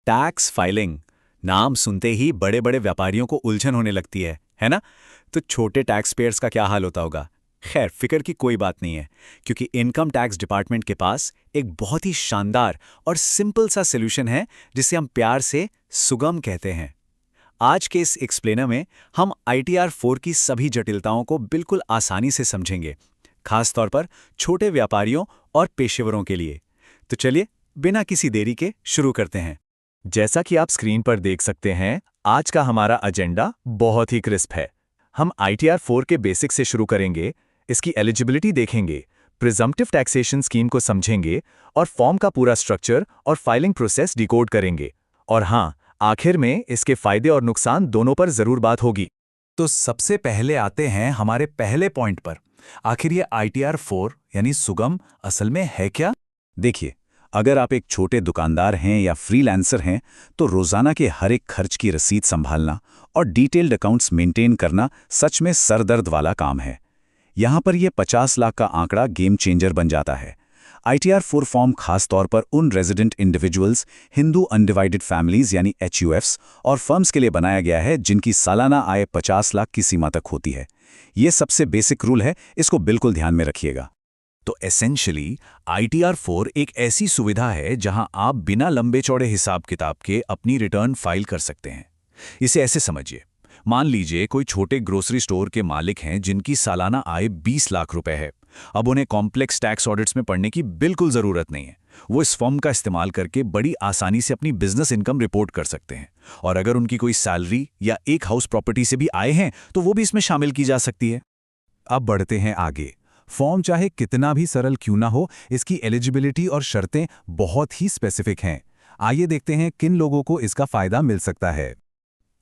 Tax filing नाम सुनते ही बड़े बड़े व्यापारियों को उलझन होने लगती है ना? तो छोटे टैक्स पेयर्स का क्या हाल होता होगा? खैर, फिक्र की कोई बात नहीं है, क्योंकि इनकम टैक्स डिपार्टमेंट के पास एक बहुत ही शानदार और सिंपल सा सॉल्यूशन है जिसे हम प्यार से सुगम कहते हैं। आज के इस एक्सप्लेनर में हम ITR 4 की सभी जटिलताओं को बिल्कुल आसानी से समझेंगे, खास तौर पर छोटे व्यापारियों और पेशेवरों के लिए। तो चलिए, बिना किसी देरी के शुरू करते हैं। जैसा कि आप स्क्रीन पर देख सकते हैं, आज का हमारा एजेंडा बहुत ही क्रिस्प है। हम ITR 4 के बेसिक से शुरू करेंगे, इसकी एलिजिबिलिटी देखेंगे, प्रिजम्प्टिव टैक्सेशन स्कीम को समझेंगे और फॉर्म का पूरा स्ट्रक्चर और फाइलिंग प्रोसेस डिकोड करेंगे। और हाँ, आखिर में इसके फायदे और नुकसान दोनों पर जरूर बात होगी। तो सबसे पहले आते हैं हमारे पहले पॉइंट पर। आखिर ये ITR 4 यानी सुगम असल में है क्या? देखिए, अगर आप एक छोटे दुकानदार हैं या फ्रीलांसर हैं, तो रोजाना के हर एक खर्च की रसीद संभालना और डिटेल्ड अकाउंट्स मेंटेन करना सच में सरदर्द वाला काम है। यहाँ पर यह 50 लाख का आंकड़ा गेम चेंजर बन जाता है। ITR 4 फॉर्म खास तौर पर उन resident individuals, Hindu undivided families यानी HUFs और फर्म्स के लिए बनाया गया है जिनकी सालाना आय 50 लाख की सीमा तक होती है। ये सबसे बेसिक रूल है, इसको बिल्कुल ध्यान में रखिएगा। तो एसेंशियली ITR 4 एक ऐसी सुविधा है जहां आप बिना लंबे चौड़े हिसाब किताब के अपनी रिटर्न फाइल कर सकते हैं। इसे ऐसे समझिए, मान लीजिए कोई छोटे ग्रोसरी स्टोर के मालिक हैं जिनकी सालाना आय 20 लाख रुपए है। अब उन्हें कॉम्प्लेक्स टैक्स ऑडिट्स में पढ़ने की बिल्कुल ज़रूरत नहीं है। वो इस फॉर्म का इस्तेमाल करके बड़ी आसानी से अपनी बिजनेस इनकम रिपोर्ट कर सकते हैं। और अगर उनकी कोई सैलरी या एक हाउस प्रॉपर्टी से भी आए हैं तो वो भी इसमें शामिल की जा सकती है। अब बढ़ते हैं आगे। फॉर्म चाहे कितना भी सरल क्यों ना हो, इसकी एलिजिबिलिटी और शर्तें बहुत ही स्पेसिफिक हैं। आइए देखते हैं किन लोगों को इसका फायदा मिल सकता है।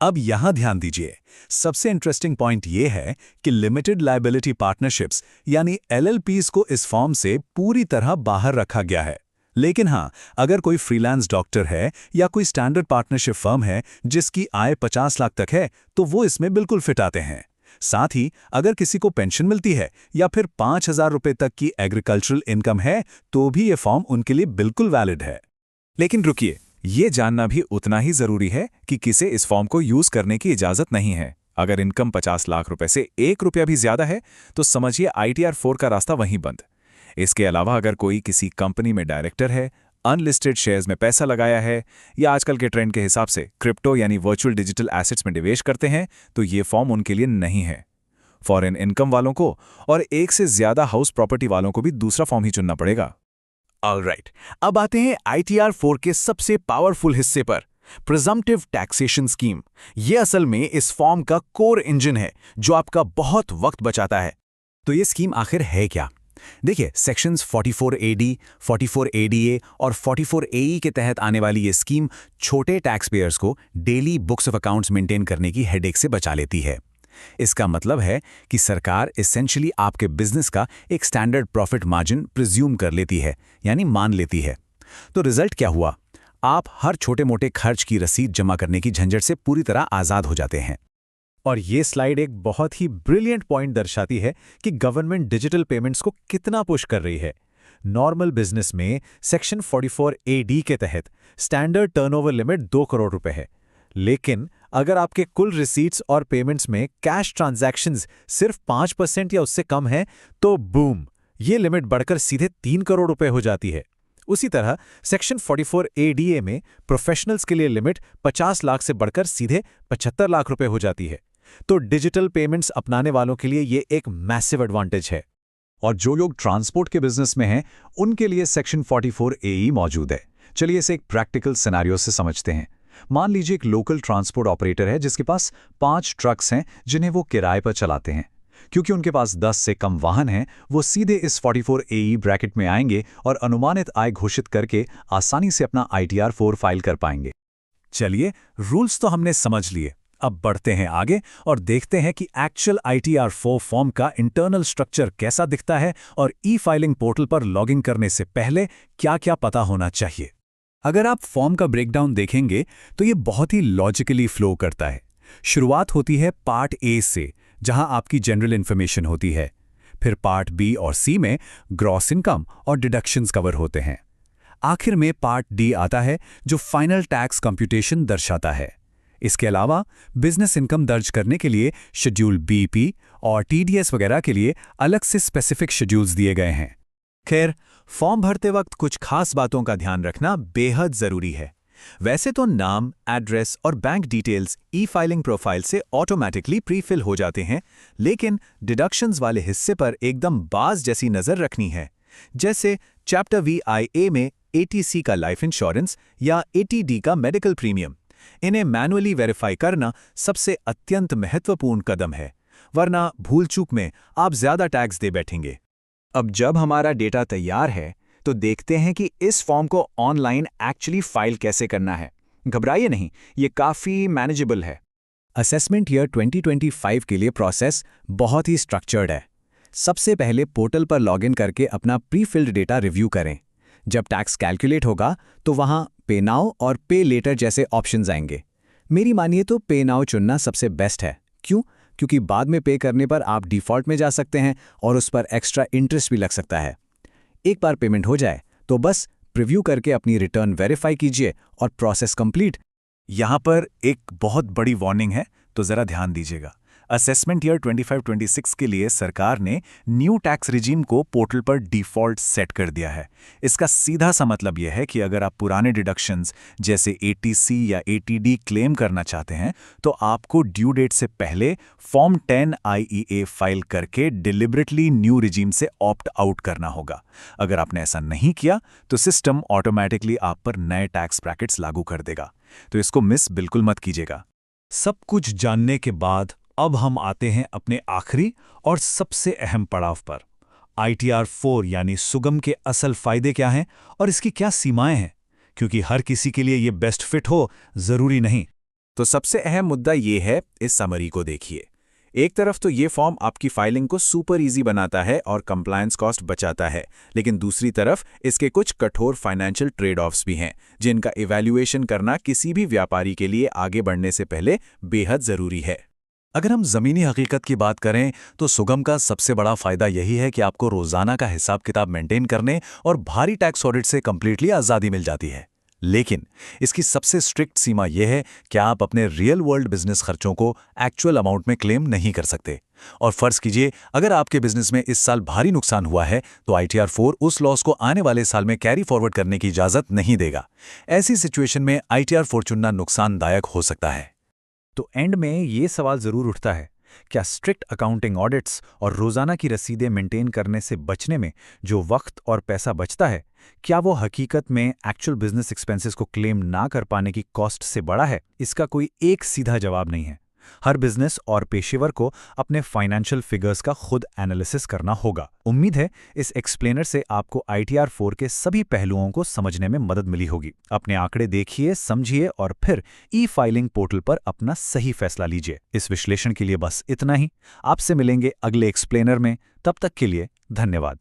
अब यहां ध्यान दीजिए, सबसे इंटरेस्टिंग पॉइंट यह है कि लिमिटेड लायबिलिटी पार्टनरशिप्स यानी LLPs को इस फॉर्म से पूरी तरह बाहर रखा गया है। लेकिन हां, अगर कोई फ्रीलांस डॉक्टर है या कोई स्टैंडर्ड पार्टनरशिप फर्म है जिसकी आय 50 लाख तक है, तो वो इसमें बिल्कुल फिट आते हैं। साथ ही अगर किसी को पेंशन मिलती है या फिर 5,000 रुपए तक की एग्रीकल्चरल इनकम है, तो भी ये फॉर्म उनके लिए बिल्कुल वैलिड है। लेकिन रुकिए, ये जानना भी उतना ही जरूरी है कि किसे इस फॉर्म को यूज करने की इजाजत नहीं है। अगर इनकम 50 लाख रुपए से 1 रुपया भी ज्यादा है, तो समझिए ITR 4 का रास्ता वहीं बंद। इसके अलावा अगर कोई किसी कंपनी में डायरेक्टर है, अनलिस्टेड शेयर्स में पैसा लगाया है या आजकल के ट्रेंड के हिसाब से क्रिप्टो यानी वर्चुअल डिजिटल एसेट्स में निवेश करते हैं, तो ये फॉर्म उनके लिए नहीं है। फॉरेन इनकम वालों को और एक से ज्यादा हाउस प्रॉपर्टी वालों को भी दूसरा फॉर्म ही चुनना पड़ेगा। ऑलराइट, अब आते हैं ITR 4 के सबसे पावरफुल हिस्से पर, प्रिजम्प्टिव टैक्सेशन स्कीम। यह असल में इस फॉर्म का कोर इंजन है जो आपका बहुत वक्त बचाता है। तो ये स्कीम आखिर है क्या? देखिए, सेक्शंस 44AD, 44ADA और 44AE के तहत आने वाली ये स्कीम छोटे टैक्स पेयर्स को daily books of accounts maintain करने की हेडेक से बचा लेती है। इसका मतलब है कि सरकार एसेंशियली आपके बिजनेस का एक स्टैंडर्ड प्रॉफिट मार्जिन प्रिज्यूम कर लेती है, यानी मान लेती है। तो रिजल्ट क्या हुआ? आप हर छोटे मोटे खर्च की रसीद जमा करने की झंझट से पूरी तरह आज़ाद हो जाते हैं। और ये स्लाइड एक बहुत ही ब्रिलियंट पॉइंट दर्शाती है कि गवर्नमेंट डिजिटल पेमेंट्स को कितना पुश कर रही है। नॉर्मल बिजनेस में सेक्शन 44AD के तहत स्टैंडर्ड टर्नओवर लिमिट 2 करोड़ रुपए है। लेकिन अगर आपके कुल रिसीट्स और पेमेंट्स में कैश ट्रांजैक्शंस सिर्फ 5% या उससे कम है, तो बूम, ये लिमिट बढ़कर सीधे 3 करोड़ रुपए हो जाती है। उसी तरह सेक्शन 44ADA में प्रोफेशनल्स के लिए लिमिट 50 लाख से बढ़कर सीधे 75 लाख रुपए हो जाती है। तो डिजिटल पेमेंट्स अपनाने वालों के लिए ये एक मैसिव एडवांटेज है। और जो लोग ट्रांसपोर्ट के बिजनेस में हैं, उनके लिए सेक्शन 44AE मौजूद है। चलिए इसे एक प्रैक्टिकल सिनेरियो से समझते हैं। मान लीजिए एक लोकल ट्रांसपोर्ट ऑपरेटर है जिसके पास 5 ट्रक्स हैं जिन्हें वो किराए पर चलाते हैं। क्योंकि उनके पास 10 से कम वाहन हैं, वो सीधे इस 44AE ब्रैकेट में आएंगे और अनुमानित आय घोषित करके आसानी से अपना ITR 4 फाइल कर पाएंगे। चलिए, रूल्स तो हमने समझ लिए। अब बढ़ते हैं आगे और देखते हैं कि एक्चुअल ITR 4 फॉर्म का इंटरनल स्ट्रक्चर कैसा दिखता है और ई-फाइलिंग पोर्टल पर लॉगिन करने से पहले क्या-क्या पता होना चाहिए। अगर आप फॉर्म का ब्रेकडाउन देखेंगे तो ये बहुत ही लॉजिकली फ्लो करता है। शुरुआत होती है पार्ट ए से, जहां आपकी जनरल इन्फॉर्मेशन होती है। फिर पार्ट बी और सी में ग्रॉस इनकम और डिडक्शंस कवर होते हैं। आखिर में पार्ट डी आता है जो फाइनल टैक्स कंप्यूटेशन दर्शाता है। इसके अलावा बिजनेस इनकम दर्ज करने के लिए शेड्यूल बीपी और टीडीएस वगैरह के लिए अलग से स्पेसिफिक शेड्यूल्स दिए गए हैं। खैर, फॉर्म भरते वक्त कुछ खास बातों का ध्यान रखना बेहद जरूरी है। वैसे तो नाम, एड्रेस और बैंक डिटेल्स ई फाइलिंग प्रोफाइल से ऑटोमेटिकली प्रीफिल हो जाते हैं, लेकिन डिडक्शंस वाले हिस्से पर एकदम बाज जैसी नजर रखनी है। जैसे चैप्टर VIA में ATC का लाइफ इंश्योरेंस या ATD का मेडिकल प्रीमियम, इन्हें मैनुअली वेरीफाई करना सबसे अत्यंत महत्वपूर्ण कदम है, वरना भूल चूक में आप ज्यादा टैक्स दे बैठेंगे। अब जब हमारा डेटा तैयार है तो देखते हैं कि इस फॉर्म को ऑनलाइन एक्चुअली फाइल कैसे करना है। घबराइए नहीं, ये काफ़ी मैनेजेबल है। असेसमेंट ईयर 2025 के लिए प्रोसेस बहुत ही स्ट्रक्चर्ड है। सबसे पहले पोर्टल पर लॉगिन करके अपना प्री-फिल्ड डेटा रिव्यू करें। जब टैक्स कैलकुलेट होगा तो वहाँ पे नाउ और पे लेटर जैसे ऑप्शंस आएंगे। मेरी मानिए तो पे नाउ चुनना सबसे बेस्ट है। क्यों? क्योंकि बाद में पे करने पर आप डिफ़ॉल्ट में जा सकते हैं और उस पर एक्स्ट्रा इंटरेस्ट भी लग सकता है। एक बार पेमेंट हो जाए तो बस प्रीव्यू करके अपनी रिटर्न वेरीफाई कीजिए और प्रोसेस कंप्लीट। यहाँ पर एक बहुत बड़ी वार्निंग है, तो ज़रा ध्यान दीजिएगा। असेसमेंट ईयर 25-26 के लिए सरकार ने न्यू टैक्स रिजीम को पोर्टल पर डिफ़ॉल्ट सेट कर दिया है। इसका सीधा सा मतलब यह है कि अगर आप पुराने डिडक्शंस जैसे ATC या ATD क्लेम करना चाहते हैं तो आपको ड्यू डेट से पहले फॉर्म 10 IEA फाइल करके डिलिबरेटली न्यू रिजीम से ऑप्ट आउट करना होगा। अगर आपने ऐसा नहीं किया तो सिस्टम ऑटोमेटिकली आप पर नए टैक्स ब्रैकेट्स लागू कर देगा, तो इसको मिस बिल्कुल मत कीजिएगा। सब कुछ जानने के बाद अब हम आते हैं अपने आखिरी और सबसे अहम पड़ाव पर। ITR 4 यानी सुगम के असल फायदे क्या हैं और इसकी क्या सीमाएं हैं, क्योंकि हर किसी के लिए ये बेस्ट फिट हो ज़रूरी नहीं। तो सबसे अहम मुद्दा ये है, इस समरी को देखिए। एक तरफ तो ये फॉर्म आपकी फाइलिंग को सुपर इजी बनाता है और कंप्लायंस कॉस्ट बचाता है, लेकिन दूसरी तरफ इसके कुछ कठोर फाइनेंशियल ट्रेड ऑफ्स भी हैं, जिनका इवैल्यूएशन करना किसी भी व्यापारी के लिए आगे बढ़ने से पहले बेहद ज़रूरी है। अगर हम ज़मीनी हकीकत की बात करें तो सुगम का सबसे बड़ा फ़ायदा यही है कि आपको रोज़ाना का हिसाब किताब मेंटेन करने और भारी टैक्स ऑडिट से कंप्लीटली आज़ादी मिल जाती है। लेकिन इसकी सबसे स्ट्रिक्ट सीमा यह है कि आप अपने रियल वर्ल्ड बिजनेस खर्चों को एक्चुअल अमाउंट में क्लेम नहीं कर सकते। और फर्ज कीजिए अगर आपके बिजनेस में इस साल भारी नुकसान हुआ है तो ITR 4 उस लॉस को आने वाले साल में कैरी फॉरवर्ड करने की इजाज़त नहीं देगा। ऐसी सिचुएशन में ITR 4 चुनना नुकसानदायक हो सकता है। तो एंड में ये सवाल ज़रूर उठता है, क्या स्ट्रिक्ट अकाउंटिंग ऑडिट्स और रोज़ाना की रसीदें मेंटेन करने से बचने में जो वक्त और पैसा बचता है, क्या वो हकीकत में एक्चुअल बिजनेस एक्सपेंसेस को क्लेम ना कर पाने की कॉस्ट से बड़ा है? इसका कोई एक सीधा जवाब नहीं है। हर बिजनेस और पेशेवर को अपने फाइनेंशियल फिगर्स का खुद एनालिसिस करना होगा। उम्मीद है इस एक्सप्लेनर से आपको ITR 4 के सभी पहलुओं को समझने में मदद मिली होगी। अपने आंकड़े देखिए, समझिए और फिर ई-फाइलिंग पोर्टल पर अपना सही फैसला लीजिए। इस विश्लेषण के लिए बस इतना ही। आपसे मिलेंगे अगले एक्सप्लेनर में। तब तक के लिए धन्यवाद।